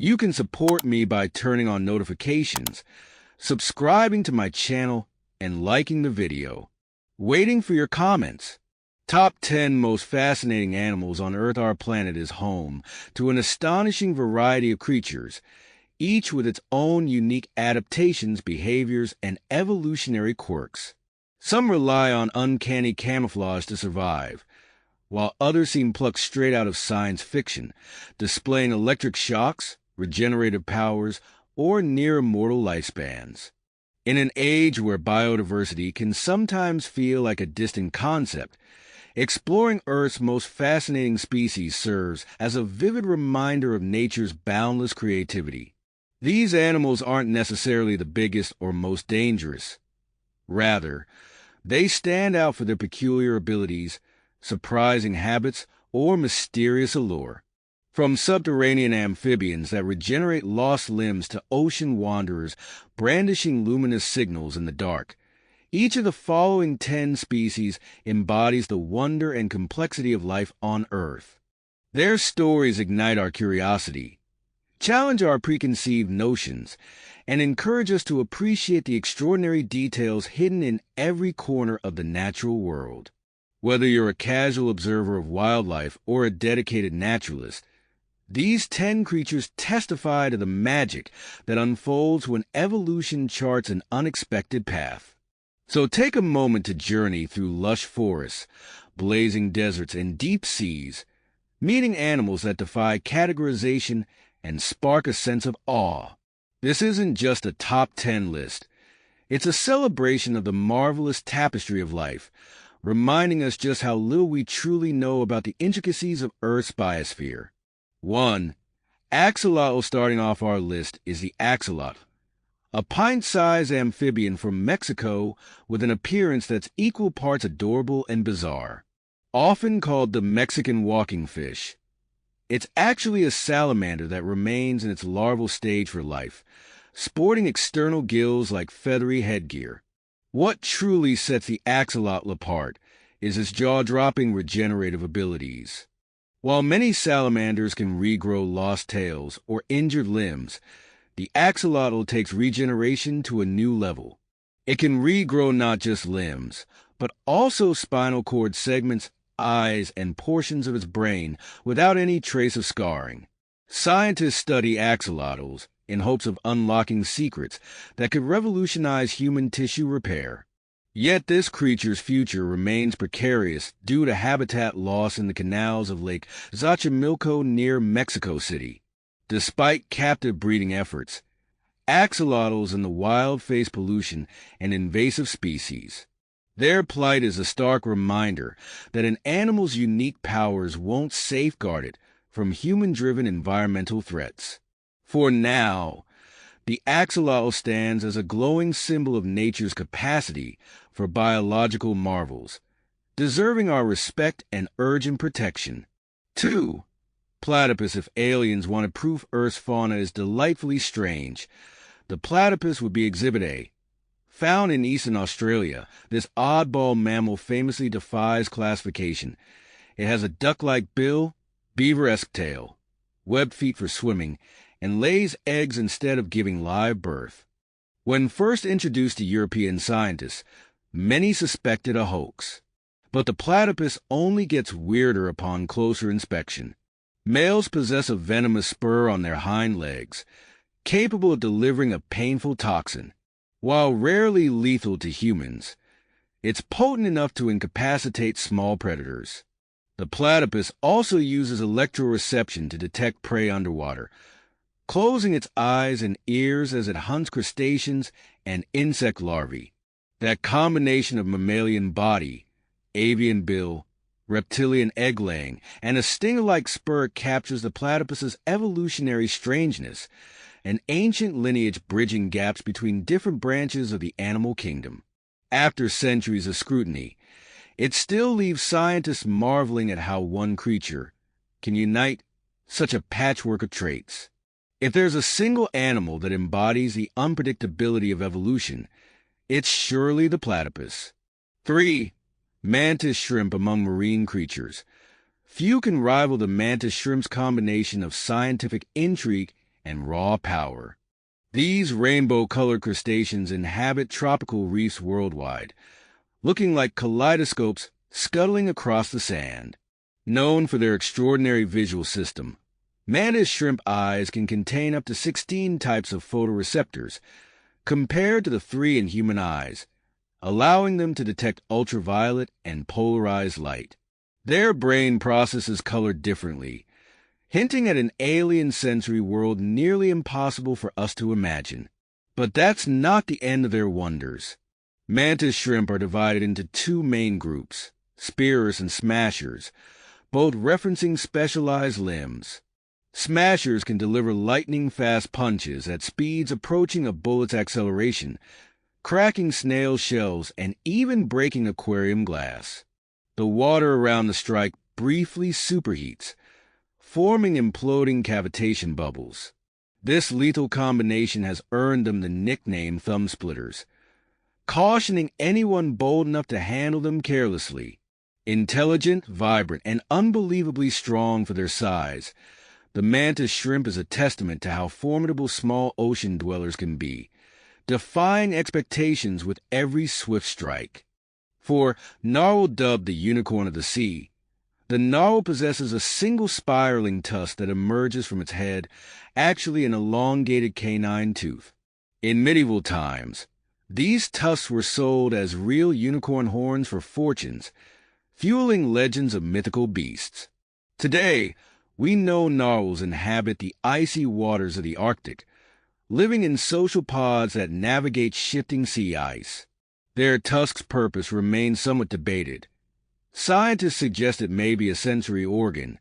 You can support me by turning on notifications, subscribing to my channel, and liking the video. Waiting for your comments. Top 10 most fascinating animals on Earth. Our planet is home to an astonishing variety of creatures, each with its own unique adaptations, behaviors, and evolutionary quirks. Some rely on uncanny camouflage to survive, while others seem plucked straight out of science fiction, displaying electric shocks, regenerative powers, or near-immortal lifespans. In an age where biodiversity can sometimes feel like a distant concept, exploring Earth's most fascinating species serves as a vivid reminder of nature's boundless creativity. These animals aren't necessarily the biggest or most dangerous. Rather, they stand out for their peculiar abilities, surprising habits, or mysterious allure. From subterranean amphibians that regenerate lost limbs to ocean wanderers brandishing luminous signals in the dark, each of the following 10 species embodies the wonder and complexity of life on Earth. Their stories ignite our curiosity, challenge our preconceived notions, and encourage us to appreciate the extraordinary details hidden in every corner of the natural world. Whether you're a casual observer of wildlife or a dedicated naturalist, these 10 creatures testify to the magic that unfolds when evolution charts an unexpected path. So take a moment to journey through lush forests, blazing deserts, and deep seas, meeting animals that defy categorization and spark a sense of awe. This isn't just a top 10 list. It's a celebration of the marvelous tapestry of life, reminding us just how little we truly know about the intricacies of Earth's biosphere. 1. Axolotl. Starting off our list is the axolotl, a pint-sized amphibian from Mexico with an appearance that's equal parts adorable and bizarre. Often called the Mexican walking fish, it's actually a salamander that remains in its larval stage for life, sporting external gills like feathery headgear. What truly sets the axolotl apart is its jaw-dropping regenerative abilities. While many salamanders can regrow lost tails or injured limbs, the axolotl takes regeneration to a new level. It can regrow not just limbs, but also spinal cord segments, eyes, and portions of its brain without any trace of scarring. Scientists study axolotls in hopes of unlocking secrets that could revolutionize human tissue repair. Yet this creature's future remains precarious due to habitat loss in the canals of Lake Xochimilco near Mexico City. Despite captive breeding efforts, axolotls in the wild face pollution and invasive species. Their plight is a stark reminder that an animal's unique powers won't safeguard it from human-driven environmental threats. For now, the axolotl stands as a glowing symbol of nature's capacity for biological marvels, deserving our respect and urgent protection. 2. Platypus. If aliens wanted proof Earth's fauna is delightfully strange, the platypus would be Exhibit A. Found in eastern Australia, this oddball mammal famously defies classification. It has a duck-like bill, beaver-esque tail, webbed feet for swimming, and lays eggs instead of giving live birth. When first introduced to European scientists, many suspected a hoax. But the platypus only gets weirder upon closer inspection. Males possess a venomous spur on their hind legs, capable of delivering a painful toxin. While rarely lethal to humans, it's potent enough to incapacitate small predators. The platypus also uses electroreception to detect prey underwater, closing its eyes and ears as it hunts crustaceans and insect larvae. That combination of mammalian body, avian bill, reptilian egg-laying, and a stinger-like spur captures the platypus's evolutionary strangeness, an ancient lineage bridging gaps between different branches of the animal kingdom. After centuries of scrutiny, it still leaves scientists marveling at how one creature can unite such a patchwork of traits. If there's a single animal that embodies the unpredictability of evolution, it's surely the platypus. 3. Mantis shrimp. Among marine creatures, few can rival the mantis shrimp's combination of scientific intrigue and raw power. These rainbow-colored crustaceans inhabit tropical reefs worldwide, looking like kaleidoscopes scuttling across the sand. Known for their extraordinary visual system, mantis shrimp eyes can contain up to 16 types of photoreceptors, compared to the 3 in human eyes, allowing them to detect ultraviolet and polarized light. Their brain processes color differently, hinting at an alien sensory world nearly impossible for us to imagine. But that's not the end of their wonders. Mantis shrimp are divided into 2 main groups, spearers and smashers, both referencing specialized limbs. Smashers can deliver lightning-fast punches at speeds approaching a bullet's acceleration, cracking snail shells and even breaking aquarium glass. The water around the strike briefly superheats, forming imploding cavitation bubbles. This lethal combination has earned them the nickname thumb splitters, cautioning anyone bold enough to handle them carelessly. Intelligent, vibrant, and unbelievably strong for their size, the mantis shrimp is a testament to how formidable small ocean dwellers can be, defying expectations with every swift strike. For narwhal, dubbed the unicorn of the sea, the narwhal possesses a single spiraling tusk that emerges from its head, actually an elongated canine tooth. In medieval times, these tusks were sold as real unicorn horns for fortunes, fueling legends of mythical beasts. Today, we know narwhals inhabit the icy waters of the Arctic, living in social pods that navigate shifting sea ice. Their tusk's purpose remains somewhat debated. Scientists suggest it may be a sensory organ,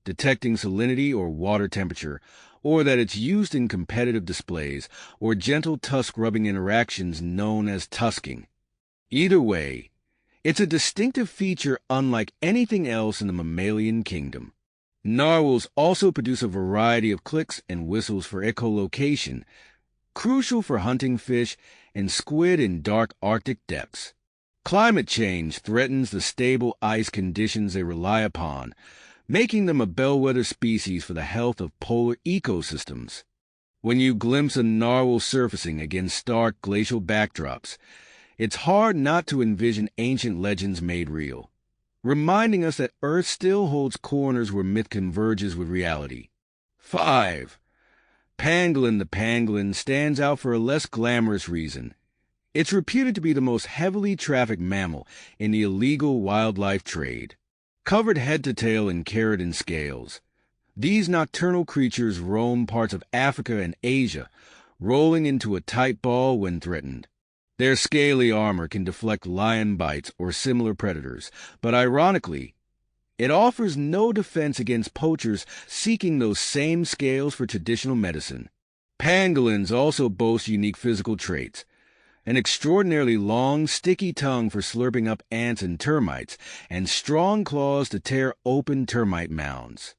detecting salinity or water temperature, or that it's used in competitive displays or gentle tusk-rubbing interactions known as tusking. Either way, it's a distinctive feature unlike anything else in the mammalian kingdom. Narwhals also produce a variety of clicks and whistles for echolocation, crucial for hunting fish and squid in dark Arctic depths. Climate change threatens the stable ice conditions they rely upon, making them a bellwether species for the health of polar ecosystems. When you glimpse a narwhal surfacing against stark glacial backdrops, it's hard not to envision ancient legends made real, reminding us that Earth still holds corners where myth converges with reality. 5. Pangolin the pangolin stands out for a less glamorous reason. It's reputed to be the most heavily trafficked mammal in the illegal wildlife trade. Covered head to tail in keratin scales, these nocturnal creatures roam parts of Africa and Asia, rolling into a tight ball when threatened. Their scaly armor can deflect lion bites or similar predators, but ironically, it offers no defense against poachers seeking those same scales for traditional medicine. Pangolins also boast unique physical traits: an extraordinarily long, sticky tongue for slurping up ants and termites, and strong claws to tear open termite mounds.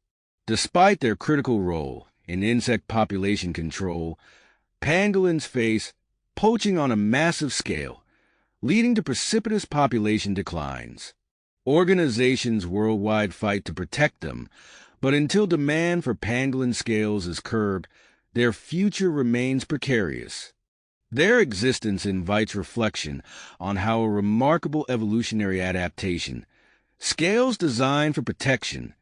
Despite their critical role in insect population control, pangolins face poaching on a massive scale, leading to precipitous population declines. Organizations worldwide fight to protect them, but until demand for pangolin scales is curbed, their future remains precarious. Their existence invites reflection on how a remarkable evolutionary adaptation, scales designed for protection,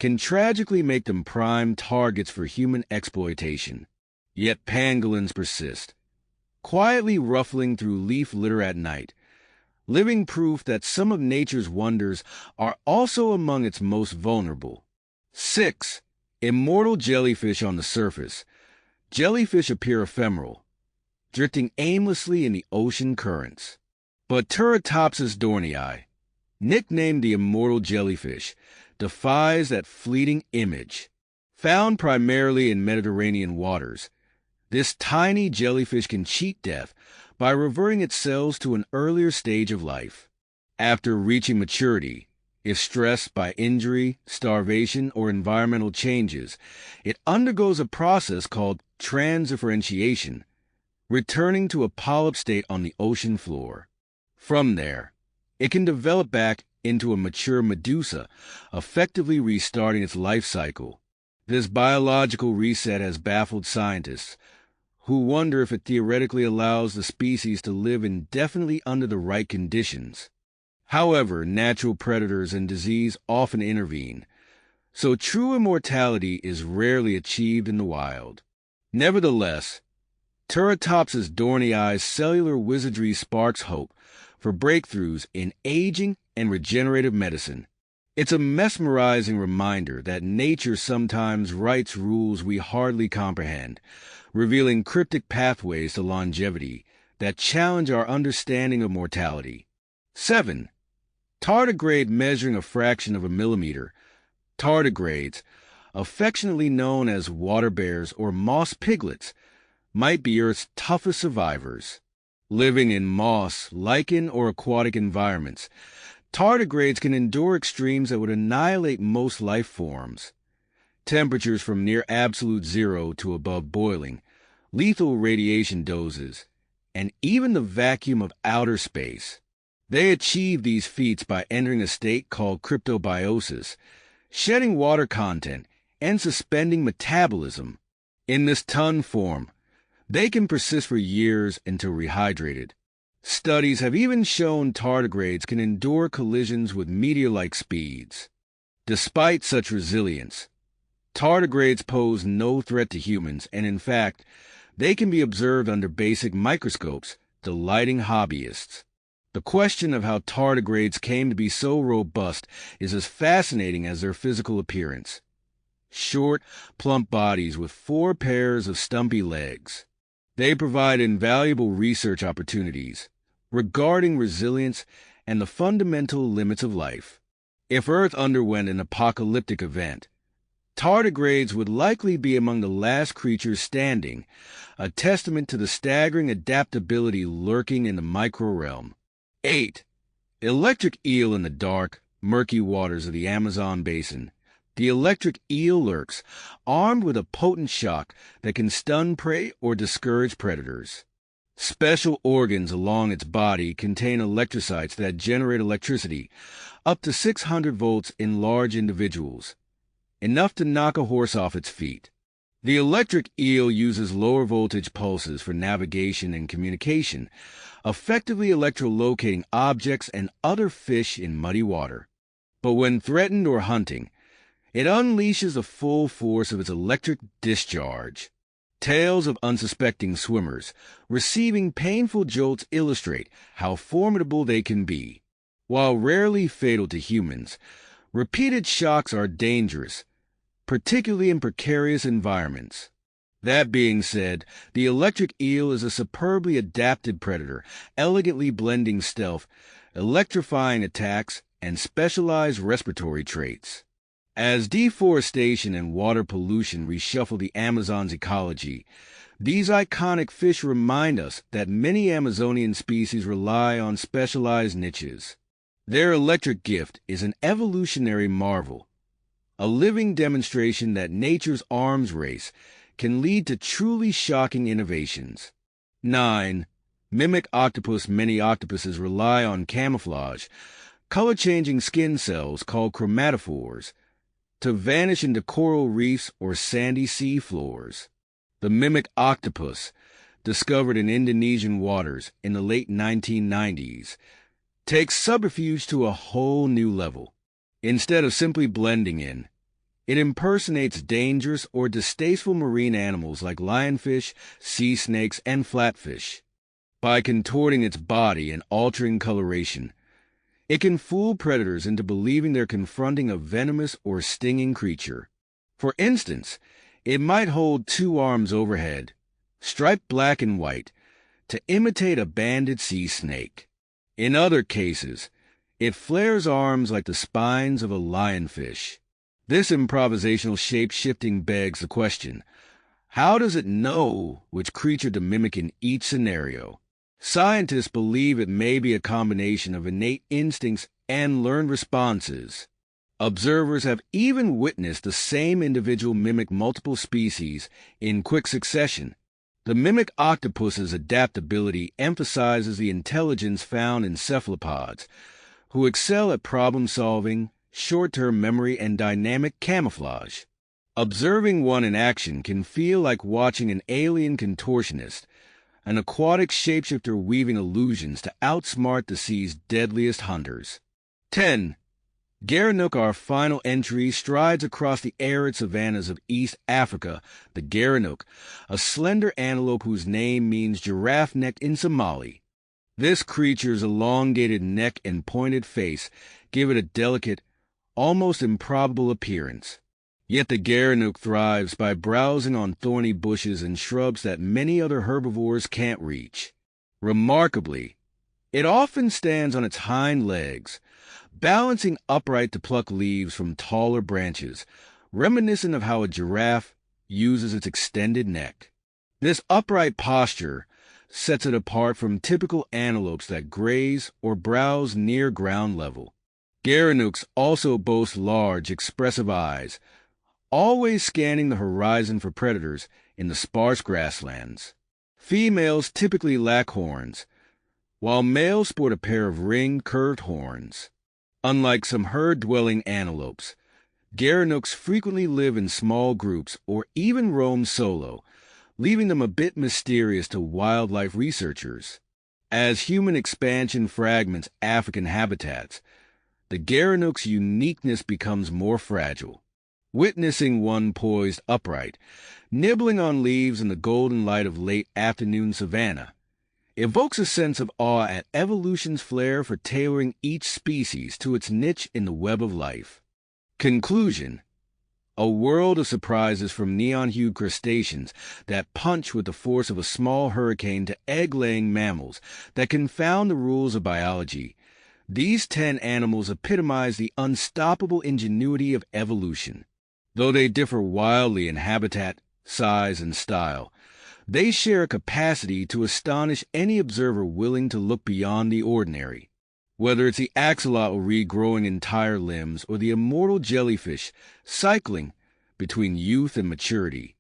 can tragically make them prime targets for human exploitation. Yet pangolins persist, quietly ruffling through leaf litter at night, living proof that some of nature's wonders are also among its most vulnerable. 6. Immortal jellyfish on the surface. Jellyfish appear ephemeral, drifting aimlessly in the ocean currents. But Turritopsis dohrnii, nicknamed the immortal jellyfish, defies that fleeting image. Found primarily in Mediterranean waters, this tiny jellyfish can cheat death by reverting its cells to an earlier stage of life. After reaching maturity, if stressed by injury, starvation, or environmental changes, it undergoes a process called transdifferentiation, returning to a polyp state on the ocean floor. From there, it can develop back into a mature medusa, effectively restarting its life cycle. This biological reset has baffled scientists, who wonder if it theoretically allows the species to live indefinitely under the right conditions. However, natural predators and disease often intervene, so true immortality is rarely achieved in the wild. Nevertheless, Turritopsis dohrnii cellular wizardry sparks hope for breakthroughs in aging and regenerative medicine. It's a mesmerizing reminder that nature sometimes writes rules we hardly comprehend, revealing cryptic pathways to longevity that challenge our understanding of mortality. 7. Tardigrade measuring a fraction of a millimeter. Tardigrades, affectionately known as water bears or moss piglets, might be Earth's toughest survivors. Living in moss, lichen, or aquatic environments, tardigrades can endure extremes that would annihilate most life forms. Temperatures from near absolute zero to above boiling, lethal radiation doses, and even the vacuum of outer space. They achieve these feats by entering a state called cryptobiosis, shedding water content, and suspending metabolism. In this ton form, they can persist for years until rehydrated. Studies have even shown tardigrades can endure collisions with meteor-like speeds. Despite such resilience, tardigrades pose no threat to humans, and in fact, they can be observed under basic microscopes, delighting hobbyists. The question of how tardigrades came to be so robust is as fascinating as their physical appearance. Short, plump bodies with 4 pairs of stumpy legs. They provide invaluable research opportunities regarding resilience and the fundamental limits of life. If Earth underwent an apocalyptic event, tardigrades would likely be among the last creatures standing, a testament to the staggering adaptability lurking in the micro-realm. 8. Electric eel in the dark, murky waters of the Amazon basin. The electric eel lurks, armed with a potent shock that can stun prey or discourage predators. Special organs along its body contain electrocytes that generate electricity up to 600 volts in large individuals, enough to knock a horse off its feet. The electric eel uses lower voltage pulses for navigation and communication, effectively electrolocating objects and other fish in muddy water. But when threatened or hunting, it unleashes the full force of its electric discharge. Tales of unsuspecting swimmers receiving painful jolts illustrate how formidable they can be. While rarely fatal to humans, repeated shocks are dangerous, particularly in precarious environments. That being said, the electric eel is a superbly adapted predator, elegantly blending stealth, electrifying attacks, and specialized respiratory traits. As deforestation and water pollution reshuffle the Amazon's ecology, these iconic fish remind us that many Amazonian species rely on specialized niches. Their electric gift is an evolutionary marvel, a living demonstration that nature's arms race can lead to truly shocking innovations. 9. Mimic octopus. Many octopuses rely on camouflage, color-changing skin cells called chromatophores, to vanish into coral reefs or sandy sea floors. The mimic octopus, discovered in Indonesian waters in the late 1990s, takes subterfuge to a whole new level. Instead of simply blending in, it impersonates dangerous or distasteful marine animals like lionfish, sea snakes, and flatfish. By contorting its body and altering coloration, it can fool predators into believing they're confronting a venomous or stinging creature. For instance, it might hold 2 arms overhead, striped black and white, to imitate a banded sea snake. In other cases, it flares arms like the spines of a lionfish. This improvisational shape-shifting begs the question, how does it know which creature to mimic in each scenario? Scientists believe it may be a combination of innate instincts and learned responses. Observers have even witnessed the same individual mimic multiple species in quick succession. The mimic octopus's adaptability emphasizes the intelligence found in cephalopods, who excel at problem-solving, short-term memory, and dynamic camouflage. Observing one in action can feel like watching an alien contortionist, an aquatic shapeshifter weaving illusions to outsmart the sea's deadliest hunters. 10. Gerenuk, our final entry, strides across the arid savannas of East Africa. The Gerenuk, a slender antelope whose name means giraffe-necked in Somali. This creature's elongated neck and pointed face give it a delicate, almost improbable appearance. Yet the Gerenuk thrives by browsing on thorny bushes and shrubs that many other herbivores can't reach. Remarkably, it often stands on its hind legs, balancing upright to pluck leaves from taller branches, reminiscent of how a giraffe uses its extended neck. This upright posture sets it apart from typical antelopes that graze or browse near ground level. Gerenuks also boast large, expressive eyes, always scanning the horizon for predators in the sparse grasslands. Females typically lack horns, while males sport a pair of ringed, curved horns. Unlike some herd-dwelling antelopes, Gerenuks frequently live in small groups or even roam solo, leaving them a bit mysterious to wildlife researchers. As human expansion fragments African habitats, the Gerenuk's uniqueness becomes more fragile. Witnessing one poised upright, nibbling on leaves in the golden light of late afternoon savanna, evokes a sense of awe at evolution's flair for tailoring each species to its niche in the web of life. Conclusion: a world of surprises, from neon-hued crustaceans that punch with the force of a small hurricane to egg-laying mammals that confound the rules of biology. These 10 animals epitomize the unstoppable ingenuity of evolution. Though they differ wildly in habitat, size, and style, they share a capacity to astonish any observer willing to look beyond the ordinary. Whether it's the axolotl regrowing entire limbs or the immortal jellyfish cycling between youth and maturity,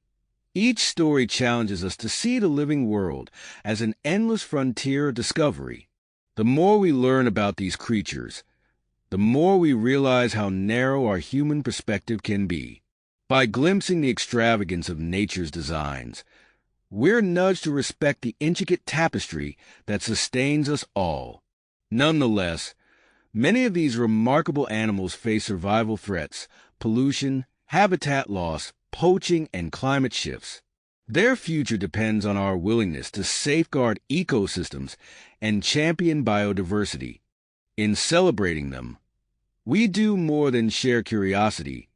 each story challenges us to see the living world as an endless frontier of discovery. The more we learn about these creatures, the more we realize how narrow our human perspective can be. By glimpsing the extravagance of nature's designs, we're nudged to respect the intricate tapestry that sustains us all. Nonetheless, many of these remarkable animals face survival threats, pollution, habitat loss, poaching, and climate shifts. Their future depends on our willingness to safeguard ecosystems and champion biodiversity. In celebrating them, we do more than share curiosity.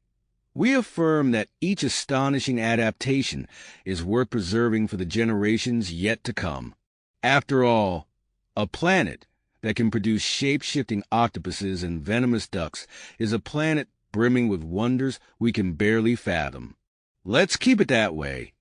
We affirm that each astonishing adaptation is worth preserving for the generations yet to come. After all, a planet that can produce shape-shifting octopuses and venomous ducks is a planet brimming with wonders we can barely fathom. Let's keep it that way.